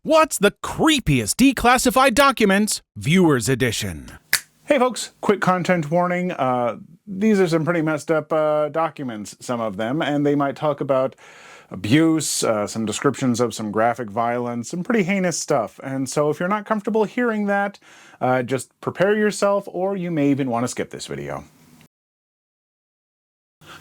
What's the creepiest declassified documents, Viewers Edition? Hey folks, quick content warning. These are some pretty messed up documents, some of them, and they might talk about abuse, some descriptions of some graphic violence, some pretty heinous stuff. And so if you're not comfortable hearing that, just prepare yourself, or you may even want to skip this video.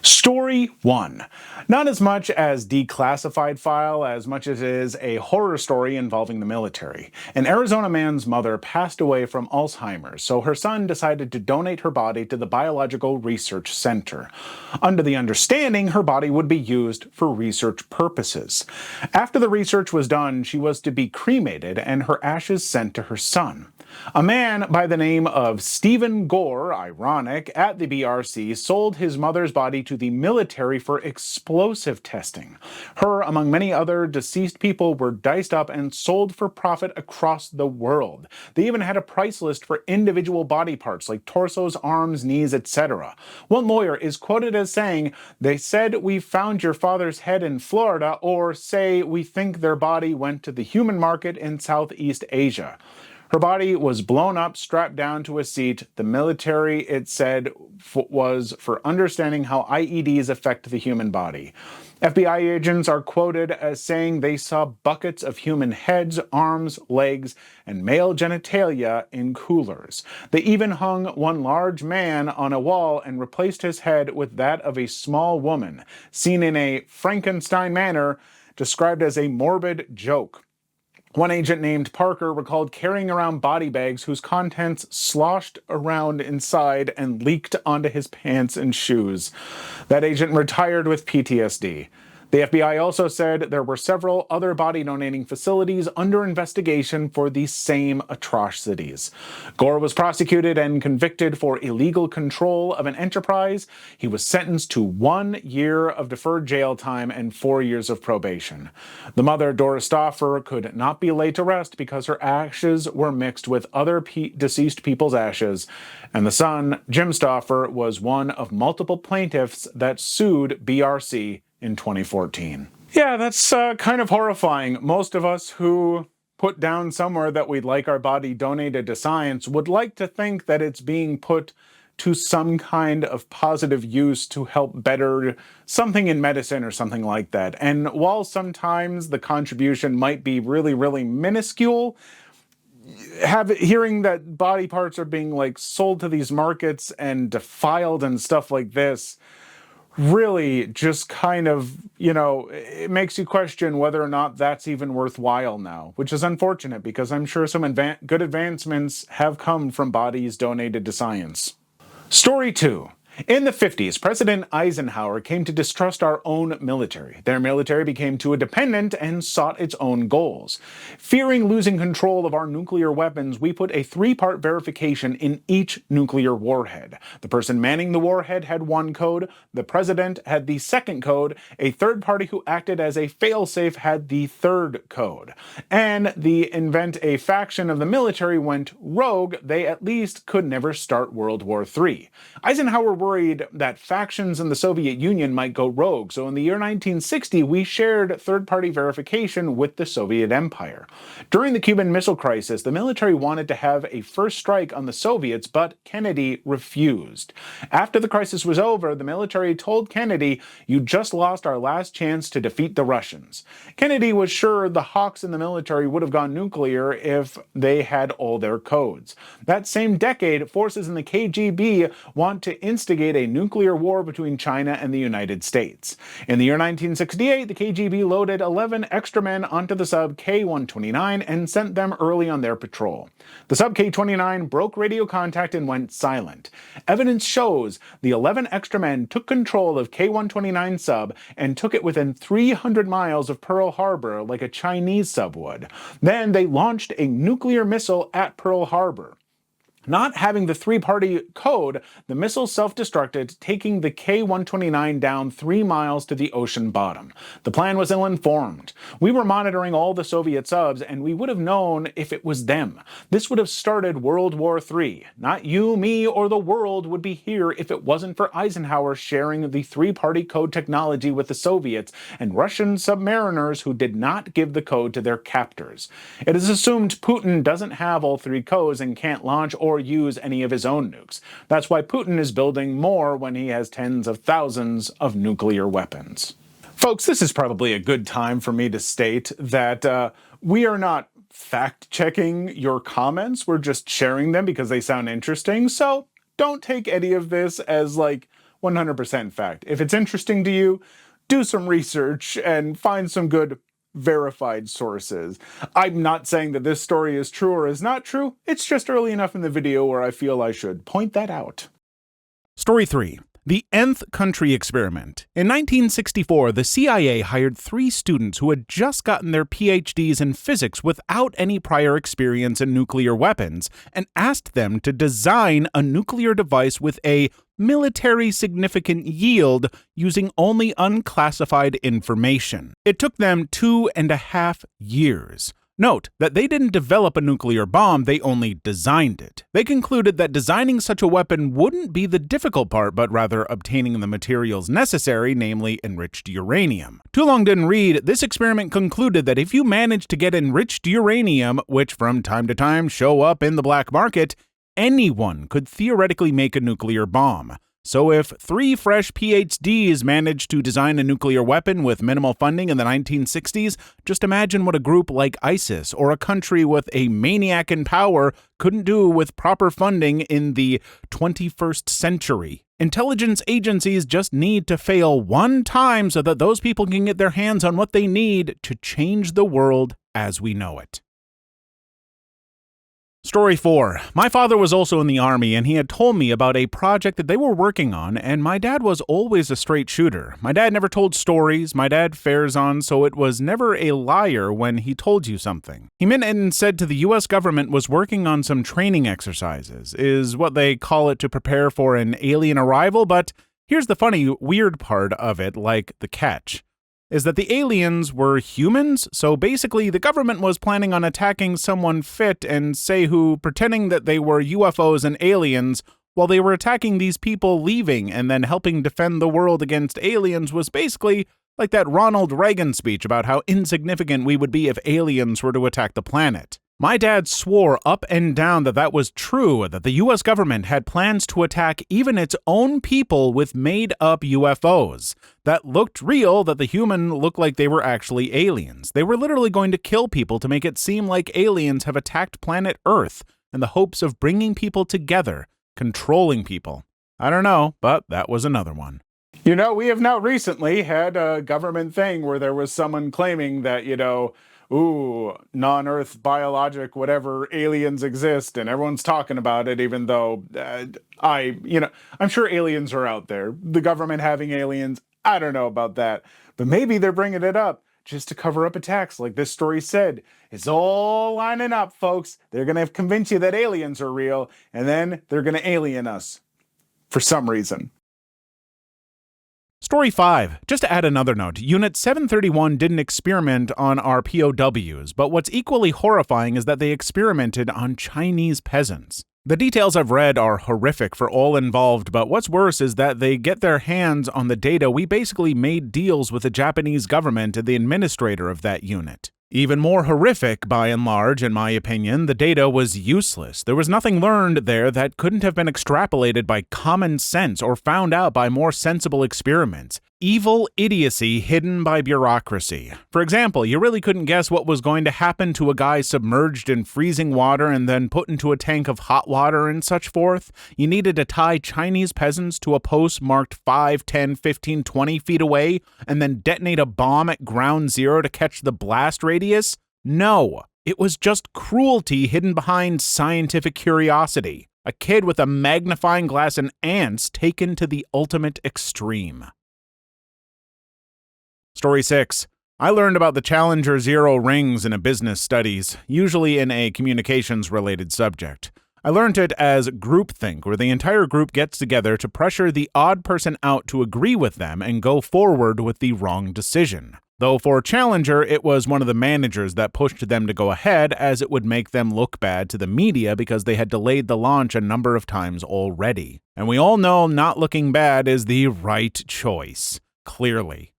Story 1. Not as much as declassified file as much as it is a horror story involving the military. An Arizona man's mother passed away from Alzheimer's, so her son decided to donate her body to the Biological Research Center, under the understanding her body would be used for research purposes. After the research was done, she was to be cremated and her ashes sent to her son. A man by the name of Stephen Gore, ironic, at the BRC sold his mother's body to the military for explosive testing. Her, among many other deceased people, were diced up and sold for profit across the world. They even had a price list for individual body parts like torsos, arms, knees, etc. One lawyer is quoted as saying, "They said we found your father's head in Florida," or say we think their body went to the human market in Southeast Asia. Her body was blown up, strapped down to a seat. The military, it said, was for understanding how IEDs affect the human body. FBI agents are quoted as saying they saw buckets of human heads, arms, legs, and male genitalia in coolers. They even hung one large man on a wall and replaced his head with that of a small woman, seen in a Frankenstein manner, described as a morbid joke. One agent named Parker recalled carrying around body bags whose contents sloshed around inside and leaked onto his pants and shoes. That agent retired with PTSD. The FBI also said there were several other body donating facilities under investigation for these same atrocities. Gore was prosecuted and convicted for illegal control of an enterprise. He was sentenced to 1 year of deferred jail time and 4 years of probation. The mother, Doris Stauffer, could not be laid to rest because her ashes were mixed with other deceased people's ashes, and the son, Jim Stauffer, was one of multiple plaintiffs that sued BRC in 2014. Yeah, that's kind of horrifying. Most of us who put down somewhere that we'd like our body donated to science would like to think that it's being put to some kind of positive use to help better something in medicine or something like that. And while sometimes the contribution might be really, really minuscule, hearing that body parts are being sold to these markets and defiled and stuff like this really just kind of, it makes you question whether or not that's even worthwhile now, which is unfortunate because I'm sure some good advancements have come from bodies donated to science. Story 2. In the 50s, President Eisenhower came to distrust our own military. Their military became too dependent and sought its own goals. Fearing losing control of our nuclear weapons, we put a 3-part verification in each nuclear warhead. The person manning the warhead had one code, the president had the second code, a third party who acted as a failsafe had the third code. And the event a faction of the military went rogue, they at least could never start World War III. Eisenhower worried that factions in the Soviet Union might go rogue, so in the year 1960 we shared third-party verification with the Soviet Empire. During the Cuban Missile Crisis, the military wanted to have a first strike on the Soviets, but Kennedy refused. After the crisis was over, the military told Kennedy, "You just lost our last chance to defeat the Russians." Kennedy was sure the hawks in the military would have gone nuclear if they had all their codes. That same decade, forces in the KGB want to instigate a nuclear war between China and the United States. In the year 1968, the KGB loaded 11 extra men onto the sub K-129 and sent them early on their patrol. The sub K-29 broke radio contact and went silent. Evidence shows the 11 extra men took control of K-129 sub and took it within 300 miles of Pearl Harbor like a Chinese sub would. Then they launched a nuclear missile at Pearl Harbor. Not having the three-party code, the missile self-destructed, taking the K-129 down 3 miles to the ocean bottom. The plan was ill-informed. We were monitoring all the Soviet subs, and we would have known if it was them. This would have started World War III. Not you, me, or the world would be here if it wasn't for Eisenhower sharing the three-party code technology with the Soviets and Russian submariners who did not give the code to their captors. It is assumed Putin doesn't have all three codes and can't launch or use any of his own nukes. That's why Putin is building more when he has tens of thousands of nuclear weapons. Folks, this is probably a good time for me to state that we are not fact-checking your comments. We're just sharing them because they sound interesting. So don't take any of this as like 100% fact. If it's interesting to you, do some research and find some good verified sources. I'm not saying that this story is true or is not true. It's just early enough in the video where I feel I should point that out. Story 3. The Nth Country Experiment. In 1964, the CIA hired 3 students who had just gotten their PhDs in physics without any prior experience in nuclear weapons and asked them to design a nuclear device with a military significant yield using only unclassified information. It took them 2.5 years. Note that they didn't develop a nuclear bomb, they only designed it. They concluded that designing such a weapon wouldn't be the difficult part, but rather obtaining the materials necessary, namely enriched uranium. Too long didn't read, this experiment concluded that if you managed to get enriched uranium, which from time to time show up in the black market, anyone could theoretically make a nuclear bomb. So if 3 fresh PhDs managed to design a nuclear weapon with minimal funding in the 1960s, just imagine what a group like ISIS or a country with a maniac in power couldn't do with proper funding in the 21st century. Intelligence agencies just need to fail one time so that those people can get their hands on what they need to change the world as we know it. Story 4. My father was also in the Army, and he had told me about a project that they were working on, and my dad was always a straight shooter. My dad never told stories, my dad fares on, so it was never a liar when he told you something. He meant it and said to the US government was working on some training exercises, is what they call it to prepare for an alien arrival, but here's the funny, weird part of it, like the catch. Is that the aliens were humans, so basically the government was planning on attacking someone fit and say who, pretending that they were UFOs and aliens, while they were attacking these people leaving and then helping defend the world against aliens was basically like that Ronald Reagan speech about how insignificant we would be if aliens were to attack the planet. My dad swore up and down that that was true, that the US government had plans to attack even its own people with made-up UFOs. That looked real, that the human looked like they were actually aliens. They were literally going to kill people to make it seem like aliens have attacked planet Earth in the hopes of bringing people together, controlling people. I don't know, but that was another one. You know, we have now recently had a government thing where there was someone claiming that, non-Earth biologic whatever aliens exist, and everyone's talking about it, even though I'm sure aliens are out there. The government having aliens, I don't know about that, but maybe they're bringing it up just to cover up attacks, like this story said. It's all lining up, folks. They're gonna convince you that aliens are real, and then they're gonna alien us for some reason. Story 5. Just to add another note, Unit 731 didn't experiment on our POWs, but what's equally horrifying is that they experimented on Chinese peasants. The details I've read are horrific for all involved, but what's worse is that they get their hands on the data. We basically made deals with the Japanese government and the administrator of that unit. Even more horrific, by and large, in my opinion, the data was useless. There was nothing learned there that couldn't have been extrapolated by common sense or found out by more sensible experiments. Evil idiocy hidden by bureaucracy. For example, you really couldn't guess what was going to happen to a guy submerged in freezing water and then put into a tank of hot water and such forth. You needed to tie Chinese peasants to a post marked 5, 10, 15, 20 feet away and then detonate a bomb at ground zero to catch the blast radius? No, it was just cruelty hidden behind scientific curiosity. A kid with a magnifying glass and ants taken to the ultimate extreme. Story 6. I learned about the Challenger 0 rings in a business studies, usually in a communications-related subject. I learned it as groupthink, where the entire group gets together to pressure the odd person out to agree with them and go forward with the wrong decision. Though for Challenger, it was one of the managers that pushed them to go ahead, as it would make them look bad to the media because they had delayed the launch a number of times already. And we all know not looking bad is the right choice, clearly.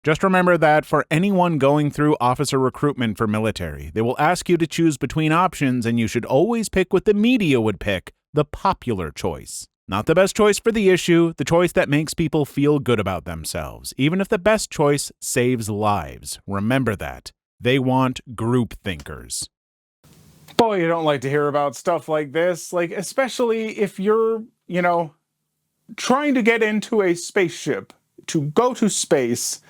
Just remember that for anyone going through officer recruitment for military, they will ask you to choose between options, and you should always pick what the media would pick, the popular choice. Not the best choice for the issue, the choice that makes people feel good about themselves, even if the best choice saves lives. Remember that. They want group thinkers. Boy, you don't like to hear about stuff like this, especially if you're, trying to get into a spaceship to go to space,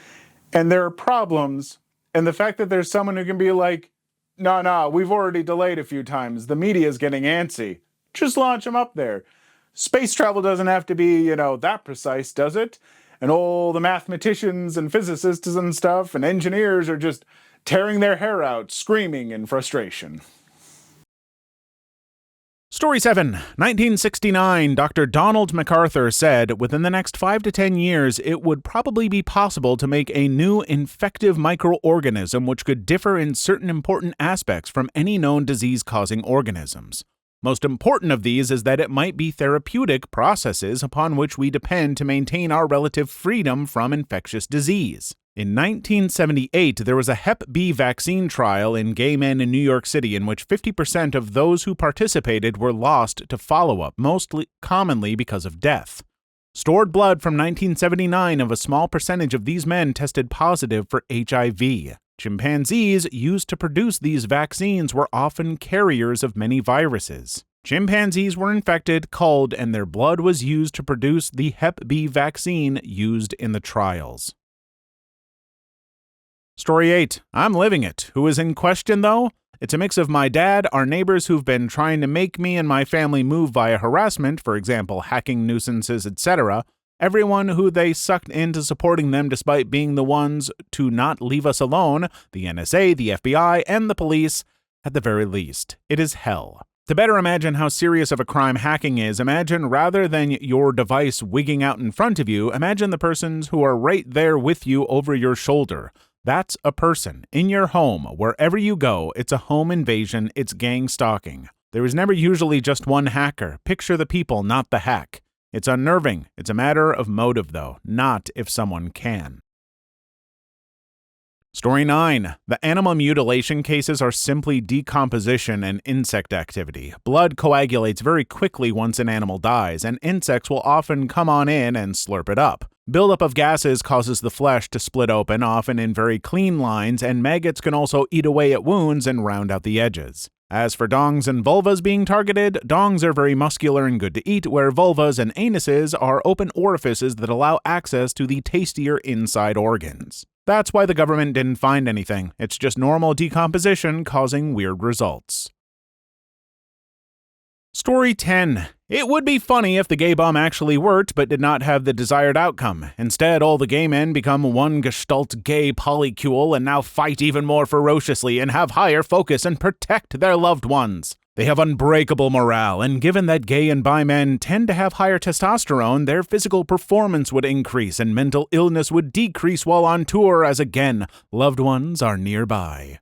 and there are problems, and the fact that there's someone who can be like, no, we've already delayed a few times, the media's getting antsy, just launch them up there. Space travel doesn't have to be, that precise, does it? And all the mathematicians and physicists and stuff and engineers are just tearing their hair out, screaming in frustration. Story 7. 1969, Dr. Donald MacArthur said, within the next 5 to 10 years, it would probably be possible to make a new infective microorganism which could differ in certain important aspects from any known disease-causing organisms. Most important of these is that it might be therapeutic processes upon which we depend to maintain our relative freedom from infectious disease. In 1978, there was a Hep B vaccine trial in gay men in New York City in which 50% of those who participated were lost to follow-up, commonly because of death. Stored blood from 1979 of a small percentage of these men tested positive for HIV. Chimpanzees used to produce these vaccines were often carriers of many viruses. Chimpanzees were infected, culled, and their blood was used to produce the Hep B vaccine used in the trials. Story 8. I'm living it. Who is in question, though? It's a mix of my dad, our neighbors who've been trying to make me and my family move via harassment, for example, hacking nuisances, etc., everyone who they sucked into supporting them despite being the ones to not leave us alone, the NSA, the FBI, and the police, at the very least. It is hell. To better imagine how serious of a crime hacking is, imagine rather than your device wigging out in front of you, imagine the persons who are right there with you over your shoulder. That's a person, in your home, wherever you go. It's a home invasion, it's gang stalking. There is never usually just one hacker. Picture the people, not the hack. It's unnerving. It's a matter of motive, though, not if someone can. Story 9. The animal mutilation cases are simply decomposition and insect activity. Blood coagulates very quickly once an animal dies, and insects will often come on in and slurp it up. Buildup of gases causes the flesh to split open, often in very clean lines, and maggots can also eat away at wounds and round out the edges. As for dongs and vulvas being targeted, dongs are very muscular and good to eat, where vulvas and anuses are open orifices that allow access to the tastier inside organs. That's why the government didn't find anything. It's just normal decomposition causing weird results. Story 10. It would be funny if the gay bomb actually worked but did not have the desired outcome. Instead, all the gay men become one gestalt gay polycule and now fight even more ferociously and have higher focus and protect their loved ones. They have unbreakable morale, and given that gay and bi men tend to have higher testosterone, their physical performance would increase and mental illness would decrease while on tour, as again, loved ones are nearby.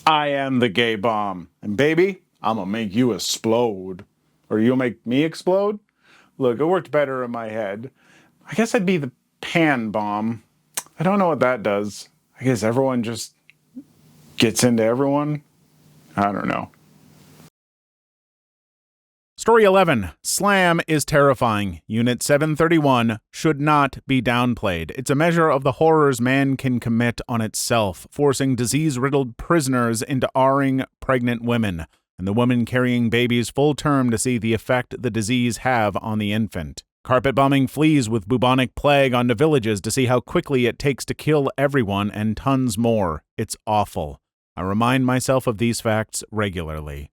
I am the gay bomb, and baby, I'm gonna make you explode. Or you'll make me explode? Look, it worked better in my head. I guess I'd be the pan bomb. I don't know what that does. I guess everyone just gets into everyone? I don't know. Story 11. Slam is terrifying. Unit 731 should not be downplayed. It's a measure of the horrors man can commit on itself, forcing disease-riddled prisoners into R-ing pregnant women, and the woman carrying babies full term to see the effect the disease have on the infant. Carpet bombing fleas with bubonic plague onto villages to see how quickly it takes to kill everyone and tons more. It's awful. I remind myself of these facts regularly.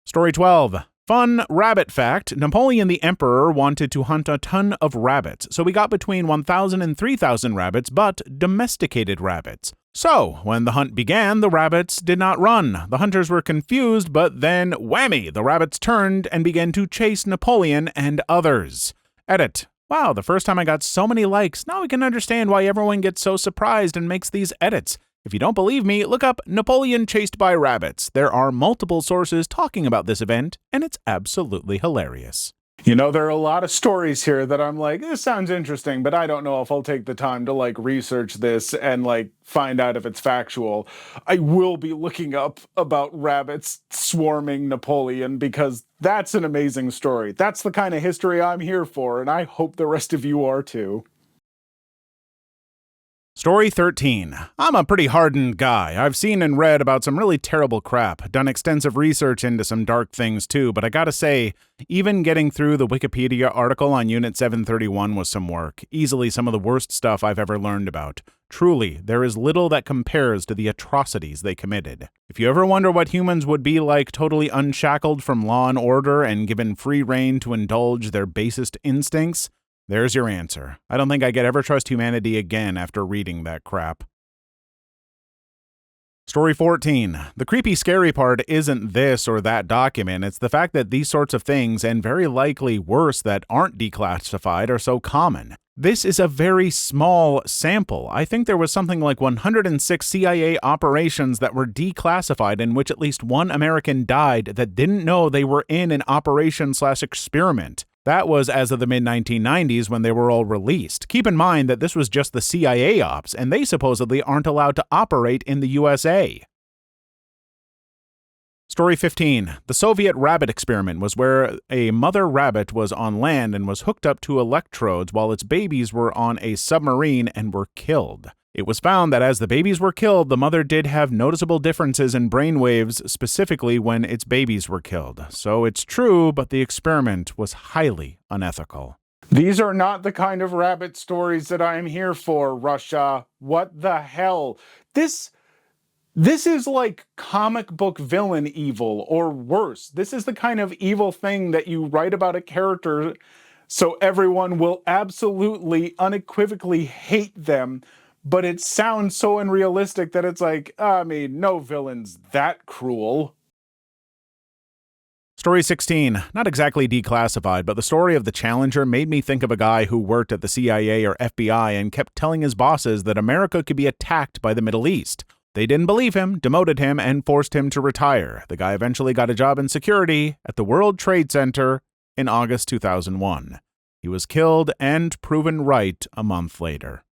Story 12. Fun rabbit fact, Napoleon the Emperor wanted to hunt a ton of rabbits, so we got between 1,000 and 3,000 rabbits, but domesticated rabbits. So, when the hunt began, the rabbits did not run. The hunters were confused, but then, whammy, the rabbits turned and began to chase Napoleon and others. Edit. Wow, the first time I got so many likes, now we can understand why everyone gets so surprised and makes these edits. If you don't believe me, look up Napoleon chased by rabbits. There are multiple sources talking about this event, and it's absolutely hilarious. You know, there are a lot of stories here that I'm like, this sounds interesting, but I don't know if I'll take the time to research this and find out if it's factual. I will be looking up about rabbits swarming Napoleon because that's an amazing story. That's the kind of history I'm here for, and I hope the rest of you are too. Story 13. I'm a pretty hardened guy. I've seen and read about some really terrible crap, done extensive research into some dark things too, but I gotta say, even getting through the Wikipedia article on Unit 731 was some work. Easily some of the worst stuff I've ever learned about. Truly, there is little that compares to the atrocities they committed. If you ever wonder what humans would be like totally unshackled from law and order and given free rein to indulge their basest instincts, there's your answer. I don't think I could ever trust humanity again after reading that crap. Story 14. The creepy, scary part isn't this or that document, it's the fact that these sorts of things, and very likely worse that aren't declassified, are so common. This is a very small sample. I think there was something like 106 CIA operations that were declassified in which at least one American died that didn't know they were in an operation/experiment. That was as of the mid-1990s when they were all released. Keep in mind that this was just the CIA ops, and they supposedly aren't allowed to operate in the USA. Story 15. The Soviet rabbit experiment was where a mother rabbit was on land and was hooked up to electrodes while its babies were on a submarine and were killed. It was found that as the babies were killed, the mother did have noticeable differences in brain waves, specifically when its babies were killed. So it's true, but the experiment was highly unethical. These are not the kind of rabbit stories that I am here for, Russia. What the hell? This is like comic book villain evil, or worse. This is the kind of evil thing that you write about a character so everyone will absolutely, unequivocally hate them. But it sounds so unrealistic that it's no villain's that cruel. Story 16. Not exactly declassified, but the story of the Challenger made me think of a guy who worked at the CIA or FBI and kept telling his bosses that America could be attacked by the Middle East. They didn't believe him, demoted him, and forced him to retire. The guy eventually got a job in security at the World Trade Center in August 2001. He was killed and proven right a month later.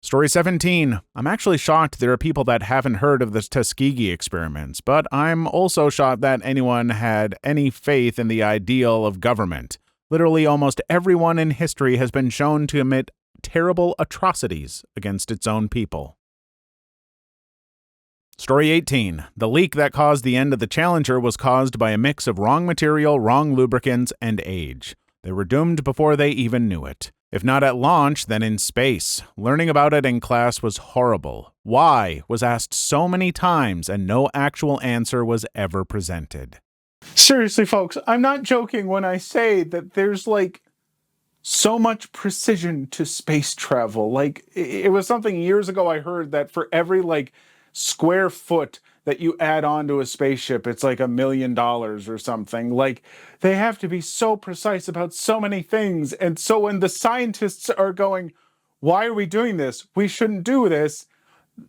Story 17. I'm actually shocked there are people that haven't heard of the Tuskegee experiments, but I'm also shocked that anyone had any faith in the ideal of government. Literally almost everyone in history has been shown to commit terrible atrocities against its own people. Story 18. The leak that caused the end of the Challenger was caused by a mix of wrong material, wrong lubricants, and age. They were doomed before they even knew it. If not at launch, then in space. Learning about it in class was horrible. Why was asked so many times and no actual answer was ever presented. Seriously, folks, I'm not joking when I say that there's so much precision to space travel. It was something years ago I heard that for every square foot that you add onto a spaceship, it's $1 million or something. They have to be so precise about so many things. And so when the scientists are going, why are we doing this? We shouldn't do this.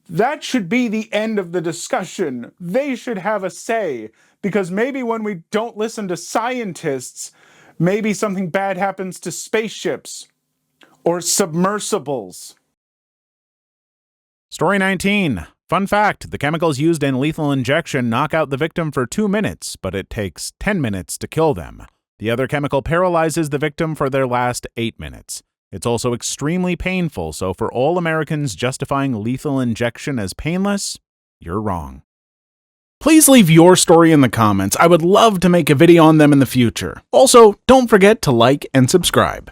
That should be the end of the discussion. They should have a say, because maybe when we don't listen to scientists, maybe something bad happens to spaceships or submersibles. Story 19. Fun fact, the chemicals used in lethal injection knock out the victim for 2 minutes, but it takes 10 minutes to kill them. The other chemical paralyzes the victim for their last 8 minutes. It's also extremely painful, so for all Americans justifying lethal injection as painless, you're wrong. Please leave your story in the comments. I would love to make a video on them in the future. Also, don't forget to like and subscribe.